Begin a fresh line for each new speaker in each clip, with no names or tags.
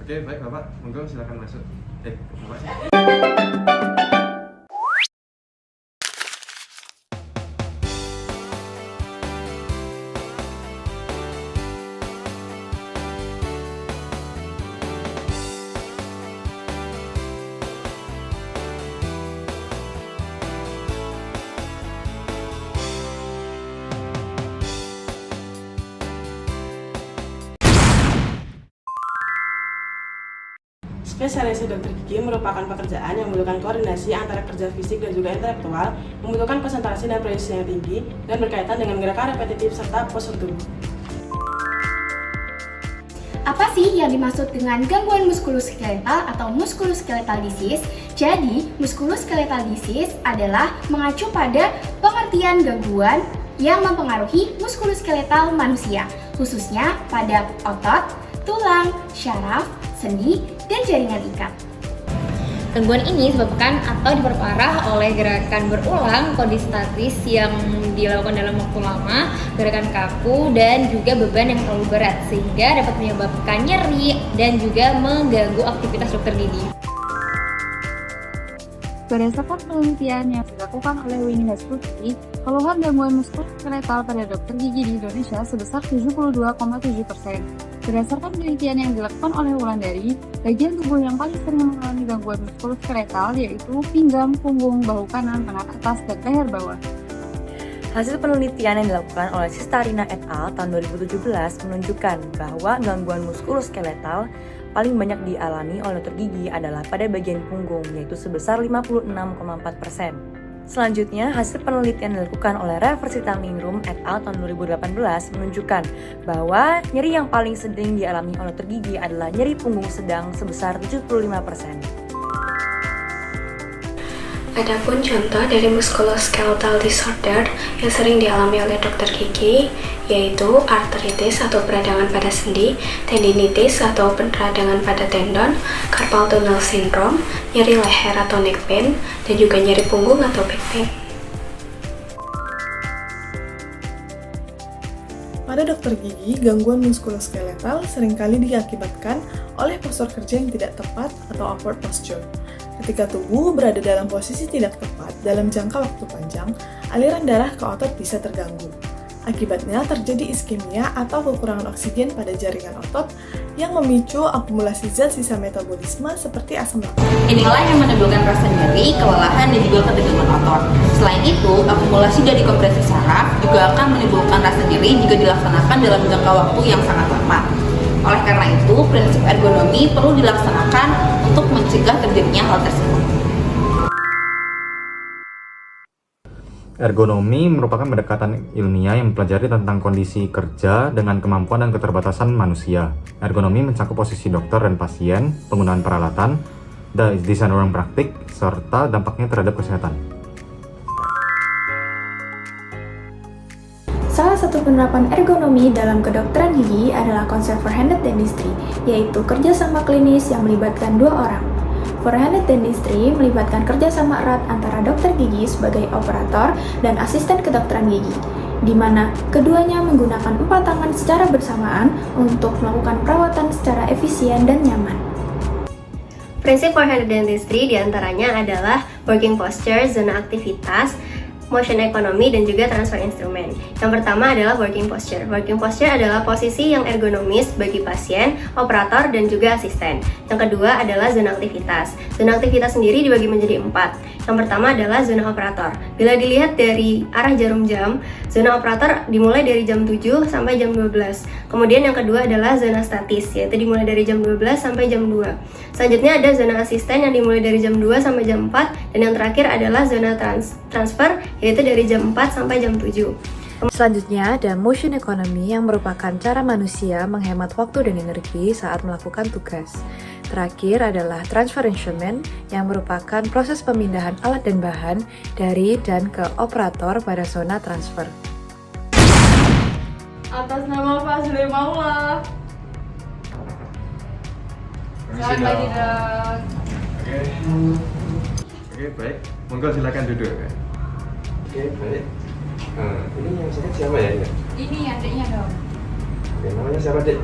Oke, baik Bapak, monggo silakan masuk. Bapak sih.
Spesialisasi dokter gigi merupakan pekerjaan yang membutuhkan koordinasi antara kerja fisik dan juga intelektual, membutuhkan konsentrasi dan presisi yang tinggi, dan berkaitan dengan gerakan repetitif serta postur tubuh.
Apa sih yang dimaksud dengan gangguan muskuloskeletal atau musculoskeletal disease? Jadi, musculoskeletal disease adalah mengacu pada pengertian gangguan yang mempengaruhi muskuloskeletal manusia, khususnya pada otot, tulang, syaraf, sendi, dan jaringan ikat.
Gangguan ini disebabkan atau diperparah oleh gerakan berulang kondisi statis yang dilakukan dalam waktu lama, gerakan kaku, dan juga beban yang terlalu berat sehingga dapat menyebabkan nyeri dan juga mengganggu aktivitas dokter gigi.
Berdasarkan penelitian yang dilakukan oleh Winnie Hastuti, keluhan gangguan muskuloskeletal pada dokter gigi di Indonesia sebesar 72,7%. Berdasarkan penelitian yang dilakukan oleh Wulandari, bagian tubuh yang paling sering mengalami gangguan muskuloskeletal yaitu pinggang, punggung, bahu kanan, tangan atas, dan leher bawah.
Hasil penelitian yang dilakukan oleh Sistarina et al. Tahun 2017 menunjukkan bahwa gangguan muskuloskeletal paling banyak dialami oleh dokter gigi adalah pada bagian punggung, yaitu sebesar 56,4%. Selanjutnya, hasil penelitian yang dilakukan oleh Reversita Ningrum et al. Tahun 2018 menunjukkan bahwa nyeri yang paling sering dialami oleh dokter gigi adalah nyeri punggung sedang sebesar 75%.
Adapun contoh dari musculoskeletal disorder yang sering dialami oleh dokter gigi yaitu arteritis atau peradangan pada sendi, tendinitis atau peradangan pada tendon, carpal tunnel syndrome, nyeri leher atau neck pain, dan juga nyeri punggung atau back pain.
Pada dokter gigi, gangguan muskuloskeletal seringkali diakibatkan oleh postur kerja yang tidak tepat atau awkward posture. Ketika tubuh berada dalam posisi tidak tepat dalam jangka waktu panjang, aliran darah ke otot bisa terganggu. Akibatnya terjadi iskemia atau kekurangan oksigen pada jaringan otot yang memicu akumulasi zat sisa metabolisme seperti asam laktat.
Inilah yang menimbulkan rasa nyeri, kelelahan, dan juga ketegangan otot. Selain itu, akumulasi dari kompresi saraf juga akan menimbulkan rasa nyeri jika dilaksanakan dalam jangka waktu yang sangat lama. Oleh karena itu, prinsip ergonomi perlu dilaksanakan untuk mencegah terjadinya hal tersebut.
Ergonomi merupakan pendekatan ilmiah yang mempelajari tentang kondisi kerja dengan kemampuan dan keterbatasan manusia. Ergonomi mencakup posisi dokter dan pasien, penggunaan peralatan, desain ruang praktik, serta dampaknya terhadap kesehatan.
Salah satu penerapan ergonomi dalam kedokteran gigi adalah konsep four-handed dentistry, yaitu kerjasama klinis yang melibatkan dua orang. Four-handed dentistry melibatkan kerjasama erat antara dokter gigi sebagai operator dan asisten kedokteran gigi, di mana keduanya menggunakan 4 tangan secara bersamaan untuk melakukan perawatan secara efisien dan nyaman.
Prinsip four-handed dentistry diantaranya adalah working posture, zona aktivitas, motion economy, dan juga transfer instrumen. Yang pertama adalah working posture. Working posture adalah posisi yang ergonomis bagi pasien, operator, dan juga asisten. Yang kedua adalah zona aktivitas. Zona aktivitas sendiri dibagi menjadi 4. Yang pertama adalah zona operator. Bila dilihat dari arah jarum jam, zona operator dimulai dari jam 7 sampai jam 12. Kemudian yang kedua adalah zona statis, yaitu dimulai dari jam 12 sampai jam 2. Selanjutnya ada zona asisten yang dimulai dari jam 2 sampai jam 4. Dan yang terakhir adalah zona transfer, yaitu dari jam 4 sampai jam 7.
Selanjutnya ada motion economy yang merupakan cara manusia menghemat waktu dan energi saat melakukan tugas. Terakhir adalah transfer instrument yang merupakan proses pemindahan alat dan bahan dari dan ke operator pada zona transfer.
Atas nama Fazli Maula. Selamat pagi, Dok.
Oke, baik. Monggo silakan duduk. Oke, baik. Ini yang sakit siapa ya?
Ini adiknya, Dok.
Oke, namanya siapa, Dek?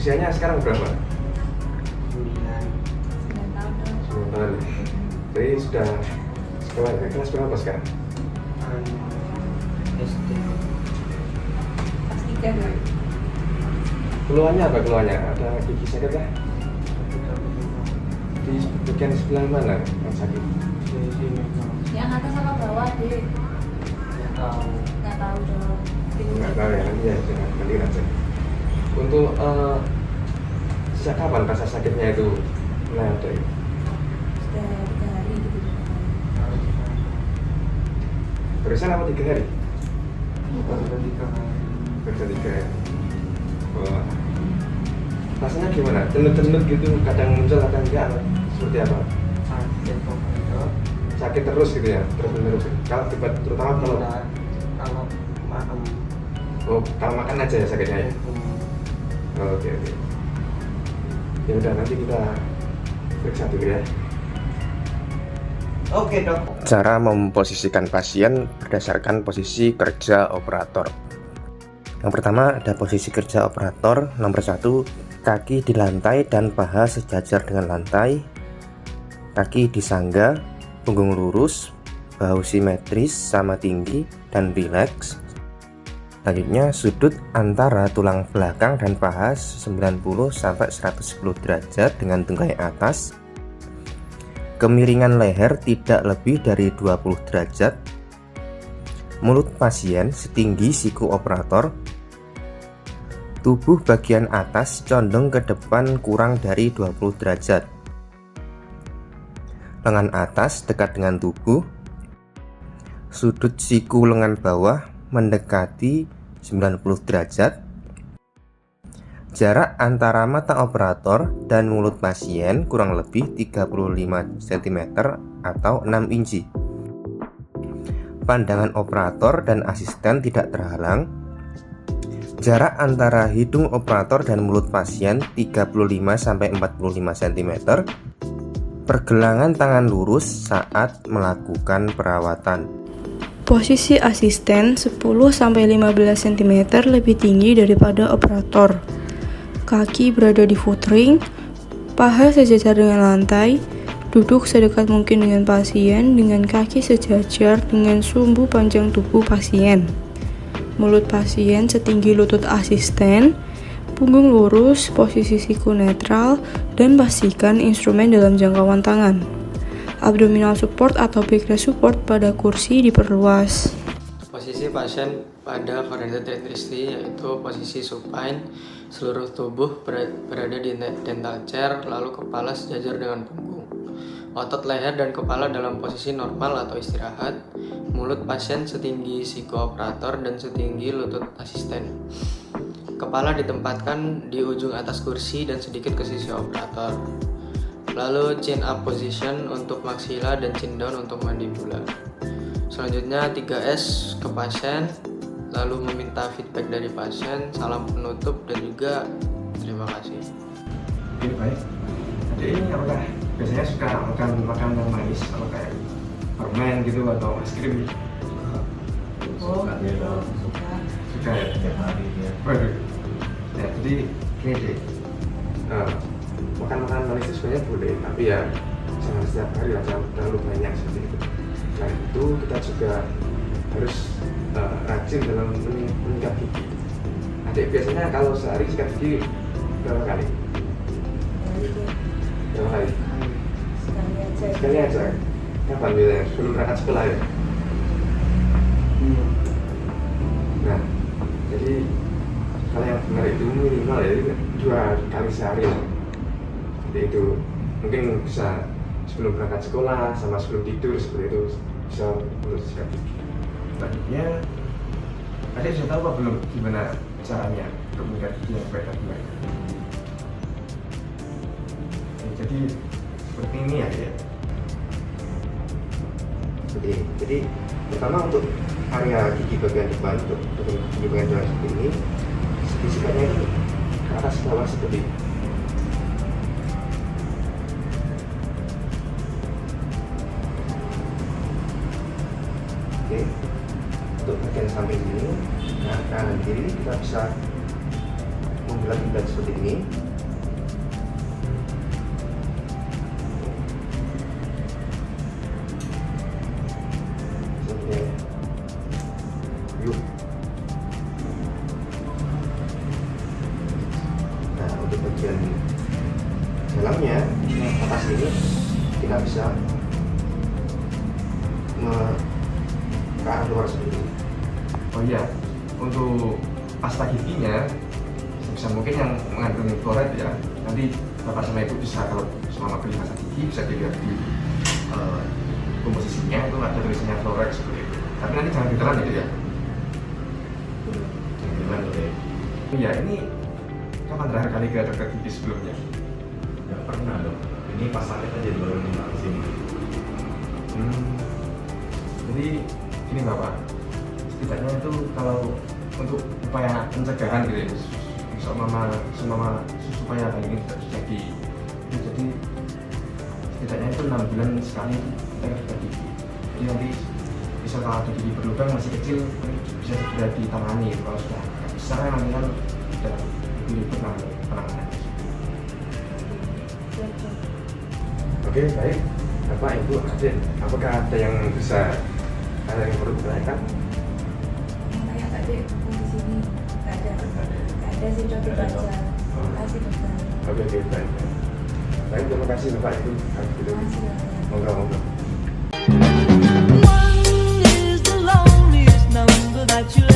Usianya sekarang berapa?
9 tahun.
9 tahun. Jadi sudah sekolah ya? Kelas berapa sekarang?
SD. Kelas 3 kan?
Keluhannya apa keluhannya? Ada gigi sakit kah? Di bagian sebelah mana yang sakit?
Di sini. Yang atas sama bawah, Dik? Nggak tahu dong.
Nggak tahu ya, nanti ya, nanti aja. Untuk sejak kapan rasa sakitnya itu mulai ada?
Sudah 3 hari gitu.
Barusan apa 3 hari?
Baru 3 hari.
Baru 3 hari. Oh. Rasanya gimana? Tenut-tenut gitu, kadang muncul, kadang enggak, seperti apa?
Sakit pokoknya.
Sakit terus gitu ya, terus menerus. Kalau terutama kalau
makan.
oh, kalau makan aja ya sakitnya ya. Oh, oke. Ya udah, nanti kita periksa dulu ya. Oke, Dok. Cara memposisikan pasien berdasarkan posisi kerja operator. Yang pertama ada posisi kerja operator. Nomor 1, kaki di lantai dan paha sejajar dengan lantai. Kaki disangga, punggung lurus, bahu simetris sama tinggi dan rileks. Selanjutnya sudut antara tulang belakang dan paha 90-110 derajat dengan tungkai atas. Kemiringan leher tidak lebih dari 20 derajat. Mulut pasien setinggi siku operator. Tubuh bagian atas condong ke depan kurang dari 20 derajat. Lengan atas dekat dengan tubuh. Sudut siku lengan bawah mendekati 90 derajat. Jarak antara mata operator dan mulut pasien kurang lebih 35 cm atau 6 inci. Pandangan operator dan asisten tidak terhalang. Jarak antara hidung operator dan mulut pasien 35-45 cm. Pergelangan tangan lurus saat melakukan perawatan.
Posisi asisten 10-15 cm lebih tinggi daripada operator. Kaki berada di footring, paha sejajar dengan lantai, duduk sedekat mungkin dengan pasien dengan kaki sejajar dengan sumbu panjang tubuh pasien. Mulut pasien setinggi lutut asisten, punggung lurus, posisi siku netral, dan pastikan instrumen dalam jangkauan tangan. Abdominal support atau backrest support pada kursi diperluas.
Posisi pasien pada forensic dentistry yaitu posisi supine, seluruh tubuh berada di dental chair, lalu kepala sejajar dengan punggung. Otot leher dan kepala dalam posisi normal atau istirahat. Mulut pasien setinggi siku operator dan setinggi lutut asisten. Kepala ditempatkan di ujung atas kursi dan sedikit ke sisi operator. Lalu chin up position untuk maksila dan chin down untuk mandibula. Selanjutnya 3S ke pasien, lalu meminta feedback dari pasien, salam penutup dan juga terima kasih.
Oke, baik. Jadi ini apakah biasanya suka makan makanan yang manis atau kayak permen gitu atau es krim? Suka ya? Setiap hari ya. Waduh. Ya, jadi gini deh. Makan makanan manis itu sebenarnya boleh, tapi ya jangan setiap hari lah, jangan terlalu banyak seperti itu. Selain itu kita juga harus rajin dalam menyikat gigi. Adik biasanya kalau sehari sikat gigi berapa kali? Berapa kali? Sekali aja. Kapan biasanya? Sebelum berangkat sekolah ya? Nah, jadi kalau yang benar itu minimal ya 2 kali sehari lah. Seperti itu. Mungkin bisa sebelum berangkat sekolah sama sebelum tidur, seperti itu bisa untuk sikat gigi. Selanjutnya, adik sudah tahu apa belum gimana caranya untuk menyikat gigi yang baik dan benar? Jadi seperti ini ya. Jadi pertama untuk area gigi bagian depan, untuk gigi bagian depan seperti ini, sikatnya itu ke atas bawah seperti ini. Oke, untuk bagian samping ini, nah kanan kiri kita bisa bulat-bulat seperti ini. Yuk. Nah, untuk bagian dalamnya atas ini kita bisa ke arah luar seperti ini. Oh iya, untuk pasta giginya bisa mungkin yang mengandung fluoride ya. Nanti bapak sama ibu bisa kalau selama beli pasta gigi bisa dilihat di komposisinya itu ada tulisannya fluoride seperti itu. Tapi nanti jangan ditelan gitu ya. Jangan ditelan gitu ya. Iya, ini kapan terakhir kali ke dokter gigi sebelumnya?
Ya pernah dong. Ini pas sakit aja baru nembak ke sini.
Jadi ini bapak, setidaknya itu kalau untuk upaya pencegahan gitu ya, supaya hal ini tidak terjadi. Jadi setidaknya itu 6 bulan sekali kita ke gigi. Jadi nanti bisa kalau ada gigi berlubang masih kecil bisa segera ditangani. Kalau sudah besar nanti kan sudah lebih ribet penanganan. Oke, baik. Bapak, Ibu, Adik, apakah ada yang perlu ditanyakan?
Kayak tadi di sini nggak ada sih dok baca. Terima kasih dokter.
Oke, baik. Baik, terima kasih Bapak Ibu. Monggo.
One is the loneliest number that you'll